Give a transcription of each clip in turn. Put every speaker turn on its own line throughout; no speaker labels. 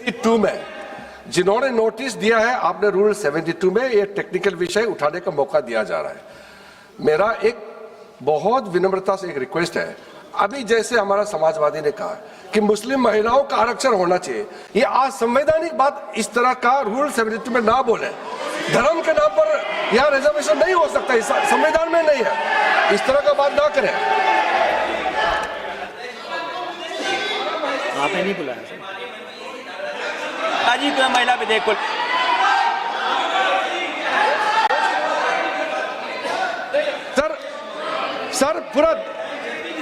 72 में जिन्होंने नोटिस दिया है, आपने रूल 72 में ये टेक्निकल विषय उठाने का मौका दिया जा रहा है। मेरा एक बहुत विनम्रता से एक रिक्वेस्ट है, अभी जैसे हमारा समाजवादी ने कहा कि मुस्लिम महिलाओं का आरक्षण होना चाहिए, ये असंवैधानिक बात इस तरह का रूल 72 में ना बोले। धर्म के नाम पर यहाँ रिजर्वेशन नहीं हो सकता, संविधान में नहीं है, इस तरह का बात ना करें।
आपने नहीं बुलाया
जी तो महिला विधेयक को
सर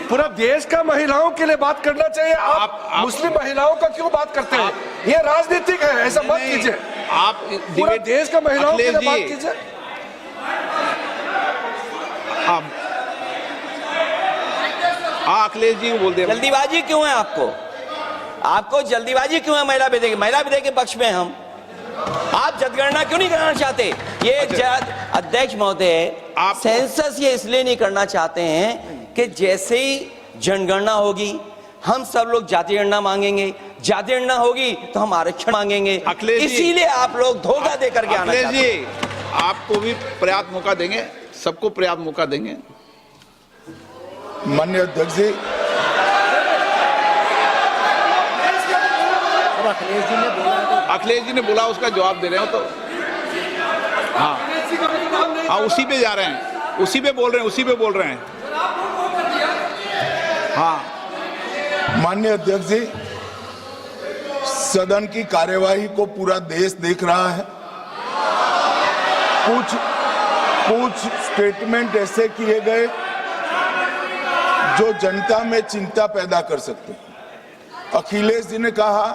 पूरा देश का महिलाओं के लिए बात करना चाहिए। आप मुस्लिम महिलाओं का क्यों बात करते हैं? ये राजनीतिक है, ऐसा मत कीजिए।
आप
पूरा देश का महिलाओं के लिए बात कीजिए।
हाँ अखिलेश जी बोल दे।
जल्दीबाजी क्यों है आपको जल्दीबाजी क्यों है? महिला विधेयक के पक्ष में हम, आप जनगणना क्यों नहीं कराना चाहते? ये अध्यक्ष महोदय, आप सेंसस ये इसलिए नहीं करना चाहते हैं कि जैसे ही जनगणना होगी हम सब लोग जाति गणना मांगेंगे, जाति गणना होगी तो हम आरक्षण मांगेंगे, इसीलिए आप लोग धोखा दे करके आना चाहते हैं।
जी आपको भी पर्याप्त मौका देंगे, सबको पर्याप्त मौका देंगे।
माननीय अध्यक्ष जी,
अखिलेश जी ने बोला, उसका जवाब दे रहे हो तो हाँ उसी पे जा रहे हैं, उसी पे बोल रहे हैं। हाँ
माननीय अध्यक्ष जी, सदन की कार्यवाही को पूरा देश देख रहा है। कुछ स्टेटमेंट ऐसे किए गए जो जनता में चिंता पैदा कर सकते हैं। अखिलेश जी ने कहा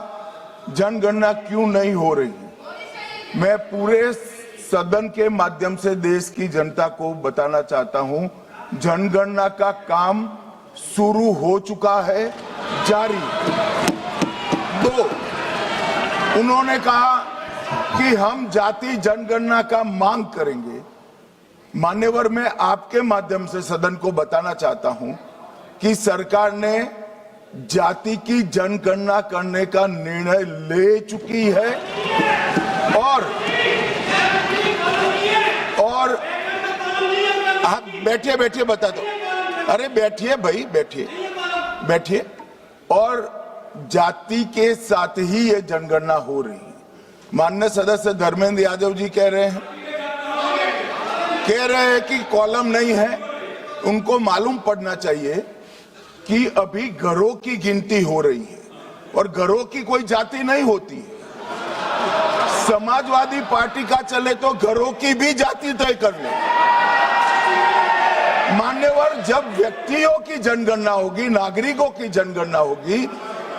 जनगणना क्यों नहीं हो रही है। मैं पूरे सदन के माध्यम से देश की जनता को बताना चाहता हूं, जनगणना का काम शुरू हो चुका है, जारी। 2, उन्होंने कहा कि हम जाति जनगणना का मांग करेंगे। मान्यवर, मैं आपके माध्यम से सदन को बताना चाहता हूं कि सरकार ने जाति की जनगणना करने का निर्णय ले चुकी है और आप बैठिए बता दो। अरे बैठिए भाई, बैठिए। और जाति के साथ ही ये जनगणना हो रही है। माननीय सदस्य धर्मेंद्र यादव जी कह रहे हैं कि कॉलम नहीं है। उनको मालूम पड़ना चाहिए कि अभी घरों की गिनती हो रही है और घरों की कोई जाति नहीं होती है। समाजवादी पार्टी का चले तो घरों की भी जाति तय कर ले। मान्यवर, जब व्यक्तियों की जनगणना होगी, नागरिकों की जनगणना होगी,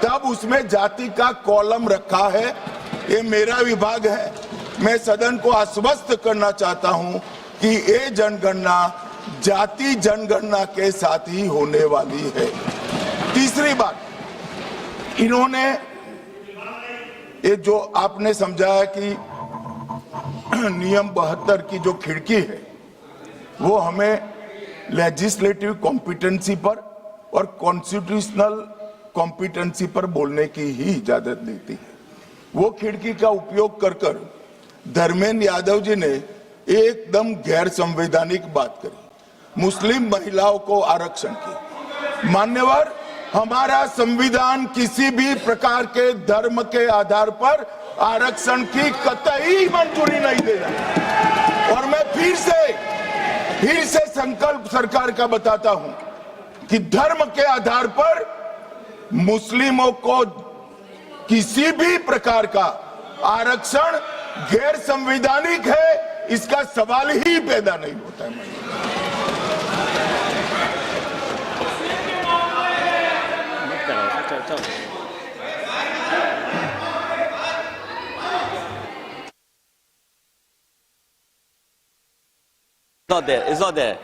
तब उसमें जाति का कॉलम रखा है। ये मेरा विभाग है। मैं सदन को आश्वस्त करना चाहता हूं कि ये जनगणना जाति जनगणना के साथ ही होने वाली है। तीसरी बात, इन्होंने ये जो आपने समझाया कि नियम 72 की जो खिड़की है वो हमें लेजिस्लेटिव कॉम्पिटेंसी पर और कॉन्स्टिट्यूशनल कॉम्पिटेंसी पर बोलने की ही इजाजत देती है। वो खिड़की का उपयोग कर धर्मेंद्र यादव जी ने एकदम गैर संवैधानिक बात करी, मुस्लिम महिलाओं को आरक्षण की। मान्यवर, हमारा संविधान किसी भी प्रकार के धर्म के आधार पर आरक्षण की कतई मंजूरी नहीं दे रहा। और मैं फिर से संकल्प सरकार का बताता हूं कि धर्म के आधार पर मुस्लिमों को किसी भी प्रकार का आरक्षण गैर संवैधानिक है, इसका सवाल ही पैदा नहीं होता है।
It's not there.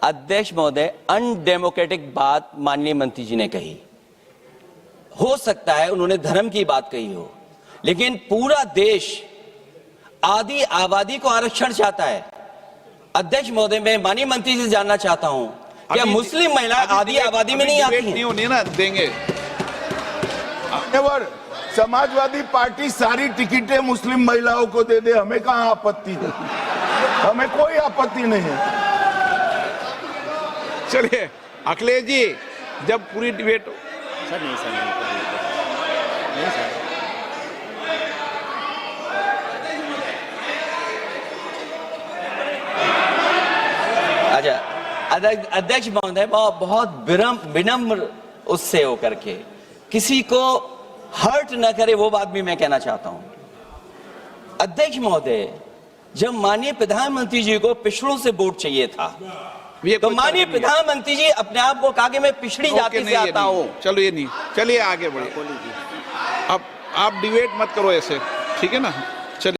अध्यक्ष महोदय, अनडेमोक्रेटिक बात माननीय मंत्री जी ने कही। हो सकता है उन्होंने धर्म की बात कही हो, लेकिन पूरा देश आदि आबादी को आरक्षण चाहता है। अध्यक्ष महोदय, मैं माननीय मंत्री से जानना चाहता हूं, क्या मुस्लिम महिला आदि आबादी में नहीं आती हैं?
नहीं होनी ना, देंगे।
नेवर। समाजवादी पार्टी सारी टिकटें मुस्लिम महिलाओं को दे दे, हमें कहाँ आपत्ति है, हमें कोई आपत्ति नहीं है।
चलिए अखिलेश जी, जब पूरी डिबेट
सर नहीं सर नहीं सर।
अच्छा, अध्यक्ष महोदय बहुत विनम्र उससे होकर के किसी को हर्ट न करे वो बात भी मैं कहना चाहता हूं। अध्यक्ष महोदय, जब माननीय प्रधानमंत्री जी को पिछड़ों से वोट चाहिए था
ये
तो
कोई
माननीय
तर्क नहीं है।
प्रधानमंत्री जी अपने आप को कहा कि मैं पिछड़ी
ओके,
जाति
नहीं,
से
ये
आता
नहीं।
हूं।
चलो ये नहीं, चलिए आगे बढ़िए। अब आप डिबेट मत करो ऐसे, ठीक है ना।